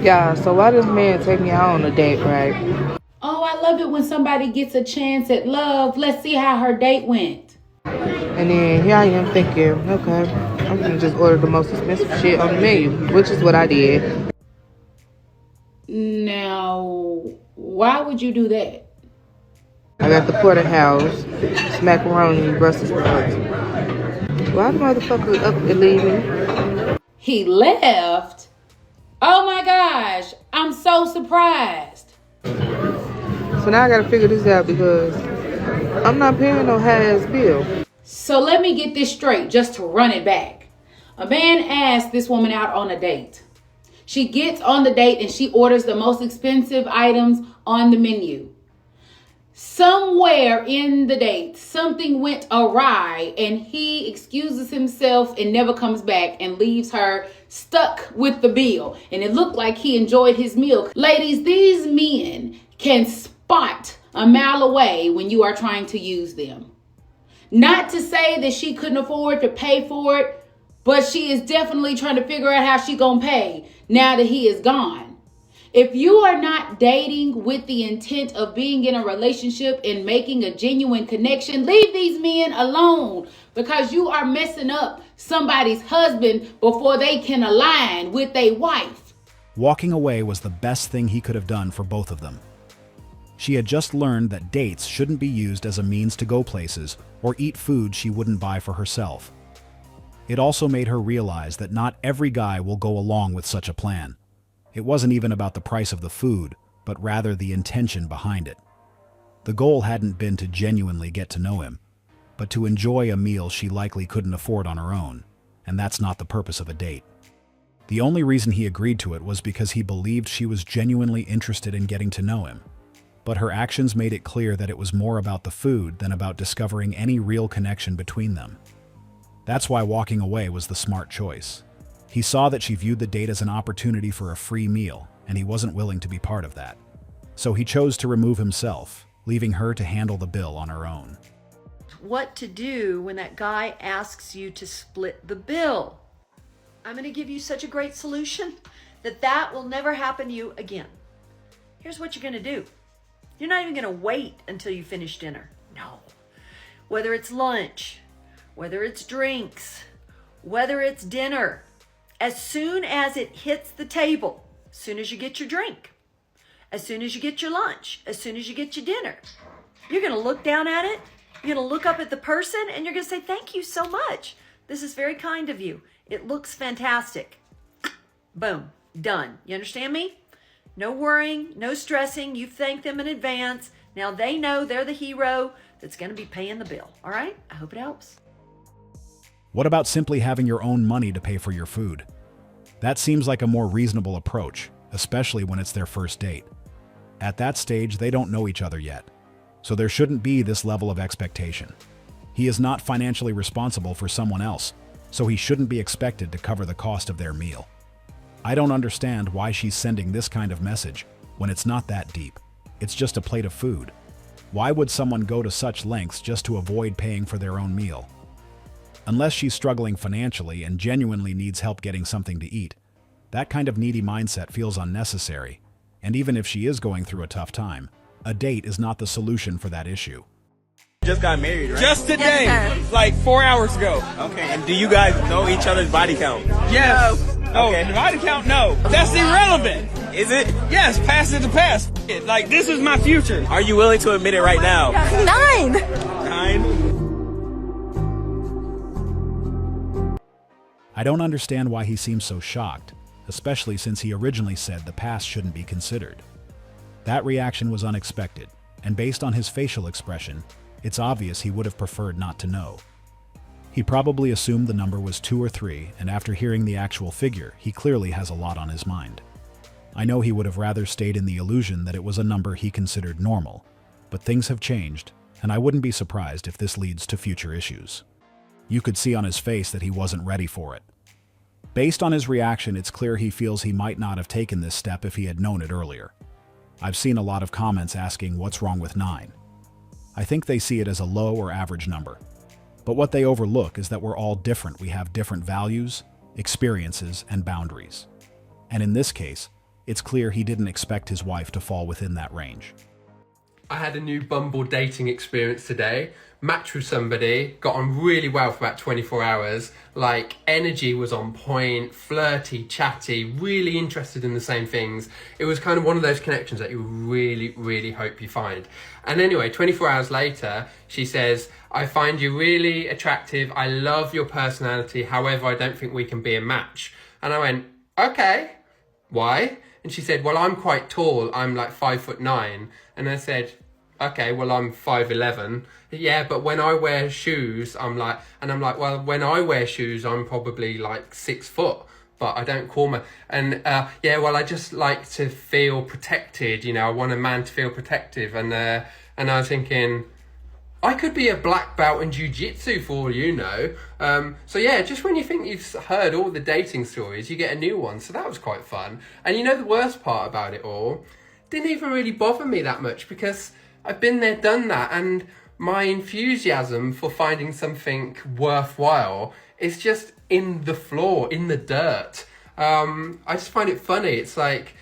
Yeah, so why does man take me out on a date, right? Oh, I love it when somebody gets a chance at love. Let's see how her date went. And then here I am thinking, okay, I'm gonna just order the most expensive shit on the menu, which is what I did. Now, why would you do that? I got the porterhouse, it's macaroni, Brussels sprouts. Why the motherfucker up and leave me? He left? Oh my gosh, I'm so surprised. So now I gotta figure this out because I'm not paying no high-ass bill. So let me get this straight just to run it back. A man asked this woman out on a date. She gets on the date and she orders the most expensive items on the menu. Somewhere in the date, something went awry and he excuses himself and never comes back and leaves her stuck with the bill. And it looked like he enjoyed his meal. Ladies, these men can spot a mile away when you are trying to use them. Not to say that she couldn't afford to pay for it, but she is definitely trying to figure out how she gonna pay now that he is gone. If you are not dating with the intent of being in a relationship and making a genuine connection, leave these men alone because you are messing up somebody's husband before they can align with a wife. Walking away was the best thing he could have done for both of them. She had just learned that dates shouldn't be used as a means to go places or eat food she wouldn't buy for herself. It also made her realize that not every guy will go along with such a plan. It wasn't even about the price of the food, but rather the intention behind it. The goal hadn't been to genuinely get to know him, but to enjoy a meal she likely couldn't afford on her own, and that's not the purpose of a date. The only reason he agreed to it was because he believed she was genuinely interested in getting to know him. But her actions made it clear that it was more about the food than about discovering any real connection between them. That's why walking away was the smart choice. He saw that she viewed the date as an opportunity for a free meal, and he wasn't willing to be part of that. So he chose to remove himself, leaving her to handle the bill on her own. What to do when that guy asks you to split the bill? I'm going to give you such a great solution that will never happen to you again. Here's what you're going to do. You're not even going to wait until you finish dinner. No. Whether it's lunch, whether it's drinks, whether it's dinner, as soon as it hits the table, as soon as you get your drink, as soon as you get your lunch, as soon as you get your dinner, you're going to look down at it, you're going to look up at the person, and you're going to say, thank you so much. This is very kind of you. It looks fantastic. Boom. Done. You understand me? No worrying, no stressing. You've thanked them in advance. Now they know they're the hero that's going to be paying the bill. All right? I hope it helps. What about simply having your own money to pay for your food? That seems like a more reasonable approach, especially when it's their first date. At that stage, they don't know each other yet, so there shouldn't be this level of expectation. He is not financially responsible for someone else, so he shouldn't be expected to cover the cost of their meal. I don't understand why she's sending this kind of message when it's not that deep. It's just a plate of food. Why would someone go to such lengths just to avoid paying for their own meal? Unless she's struggling financially and genuinely needs help getting something to eat, that kind of needy mindset feels unnecessary. And even if she is going through a tough time, a date is not the solution for that issue. Just got married, right? Just today, like 4 hours ago. Okay, and do you guys know each other's body count? Yes. No, Okay. body count, no. That's irrelevant. Is it? Yes, past is the past. Like, this is my future. Are you willing to admit it right now? 9. 9? I don't understand why he seems so shocked, especially since he originally said the past shouldn't be considered. That reaction was unexpected, and based on his facial expression, it's obvious he would have preferred not to know. He probably assumed the number was 2 or 3, and after hearing the actual figure, he clearly has a lot on his mind. I know he would have rather stayed in the illusion that it was a number he considered normal, but things have changed, and I wouldn't be surprised if this leads to future issues. You could see on his face that he wasn't ready for it. Based on his reaction, it's clear he feels he might not have taken this step if he had known it earlier. I've seen a lot of comments asking what's wrong with 9. I think they see it as a low or average number. But what they overlook is that we're all different. We have different values, experiences, and boundaries. And in this case, It's clear he didn't expect his wife to fall within that range. I had a new Bumble dating experience today. Matched with somebody, got on really well for about 24 hours. Like, energy was on point, flirty, chatty, really interested in the same things. It was kind of one of those connections that you really, really hope you find. And anyway, 24 hours later, she says, I find you really attractive. I love your personality. However, I don't think we can be a match. And I went, okay, why? And she said, well, I'm quite tall. I'm like 5'9". And I said, okay, well, I'm 5'11". Yeah, but when I wear shoes, I'm like, well, when I wear shoes, I'm probably like 6 foot, but I don't call my, and yeah, well, I just like to feel protected. You know, I want a man to feel protective. And I was thinking, I could be a black belt in jiu-jitsu for all you know. So yeah, just when you think you've heard all the dating stories, you get a new one. So that was quite fun. And you know the worst part about it all? Didn't even really bother me that much because I've been there, done that. And my enthusiasm for finding something worthwhile is just in the floor, in the dirt. I just find it funny. It's like,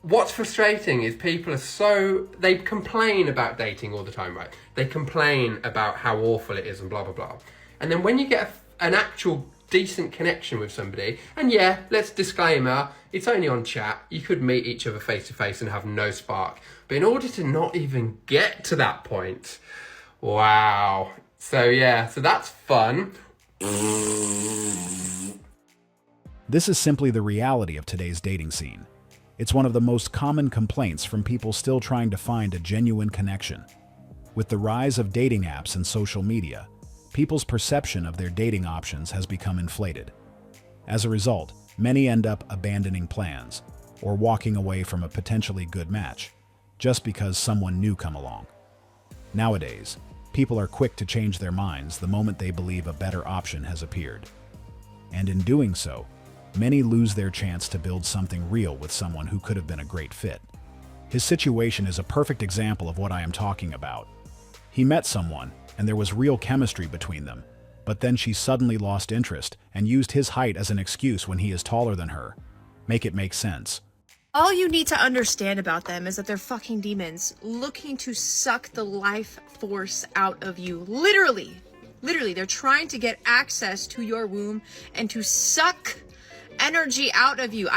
what's frustrating is people are so, they complain about dating all the time, right? They complain about how awful it is and blah, blah, blah. And then when you get an actual decent connection with somebody, and yeah, let's disclaimer, it's only on chat. You could meet each other face to face and have no spark. But in order to not even get to that point, wow. So yeah, so that's fun. This is simply the reality of today's dating scene. It's one of the most common complaints from people still trying to find a genuine connection. With the rise of dating apps and social media, people's perception of their dating options has become inflated. As a result, many end up abandoning plans or walking away from a potentially good match just because someone new come along. Nowadays, people are quick to change their minds the moment they believe a better option has appeared. And in doing so, many lose their chance to build something real with someone who could have been a great fit. His situation is a perfect example of what I am talking about. He met someone, and there was real chemistry between them, but then she suddenly lost interest and used his height as an excuse when he is taller than her. Make it make sense. All you need to understand about them is that they're fucking demons looking to suck the life force out of you. Literally, they're trying to get access to your womb and to suck energy out of you.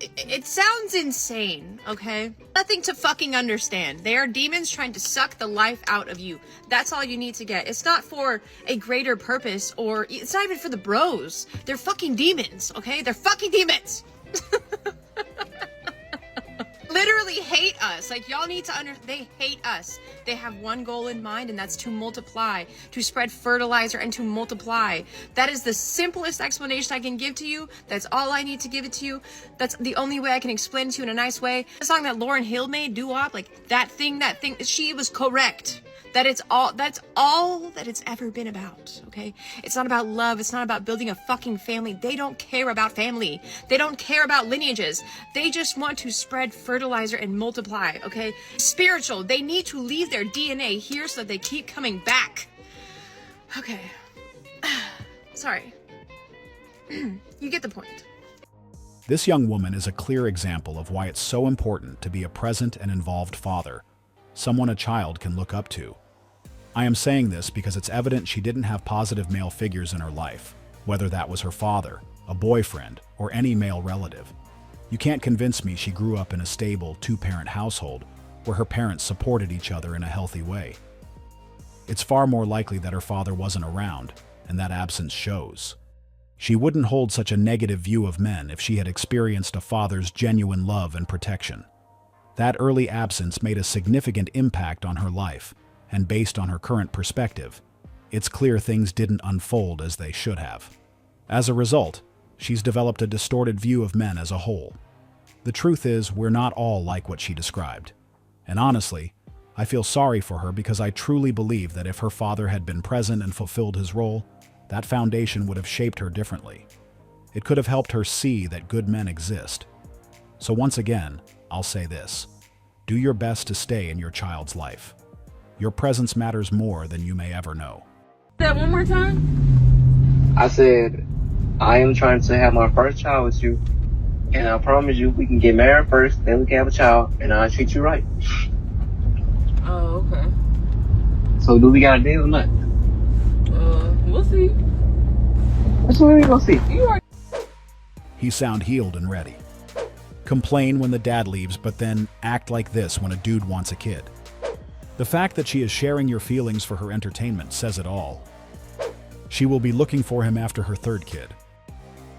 It sounds insane, okay? Nothing to fucking understand. They are demons trying to suck the life out of you. That's all you need to get. It's not for a greater purpose, or it's not even for the bros. They're fucking demons, okay? They're fucking demons. Literally hate us. Like, y'all need to they hate us. They have one goal in mind, and that's to multiply, to spread fertilizer and to multiply. That is the simplest explanation I can give to you. That's all I need to give it to you. That's the only way I can explain it to you in a nice way. The song that Lauryn Hill made, Doo-Wop, like that thing, she was correct. That's all that it's ever been about, okay? It's not about love. It's not about building a fucking family. They don't care about family. They don't care about lineages. They just want to spread fertilizer and multiply, okay? Spiritual. They need to leave their DNA here so that they keep coming back. Okay. Sorry. You get the point. This young woman is a clear example of why it's so important to be a present and involved father, someone a child can look up to. I am saying this because it's evident she didn't have positive male figures in her life, whether that was her father, a boyfriend, or any male relative. You can't convince me she grew up in a stable, two-parent household where her parents supported each other in a healthy way. It's far more likely that her father wasn't around, and that absence shows. She wouldn't hold such a negative view of men if she had experienced a father's genuine love and protection. That early absence made a significant impact on her life, and based on her current perspective, it's clear things didn't unfold as they should have. As a result, she's developed a distorted view of men as a whole. The truth is, we're not all like what she described. And honestly, I feel sorry for her because I truly believe that if her father had been present and fulfilled his role, that foundation would have shaped her differently. It could have helped her see that good men exist. So once again, I'll say this. Do your best to stay in your child's life. Your presence matters more than you may ever know. That one more time? I said, I am trying to have my first child with you, And I promise you, we can get married first, then we can have a child, and I'll treat you right. Oh, okay. So do we got a deal or not? We'll see. That's what we gonna see. He sound healed and ready. Complain when the dad leaves, but then act like this when a dude wants a kid. The fact that she is sharing your feelings for her entertainment says it all. She will be looking for him after her third kid.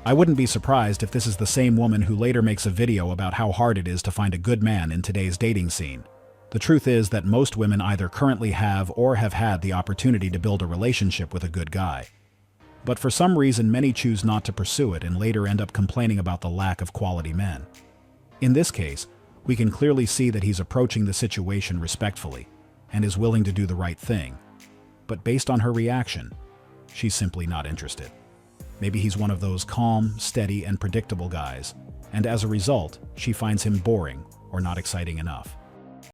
I wouldn't be surprised if this is the same woman who later makes a video about how hard it is to find a good man in today's dating scene. The truth is that most women either currently have or have had the opportunity to build a relationship with a good guy. But for some reason, many choose not to pursue it and later end up complaining about the lack of quality men. In this case, we can clearly see that he's approaching the situation respectfully and is willing to do the right thing. But based on her reaction, she's simply not interested. Maybe he's one of those calm, steady, and predictable guys, and as a result, she finds him boring or not exciting enough.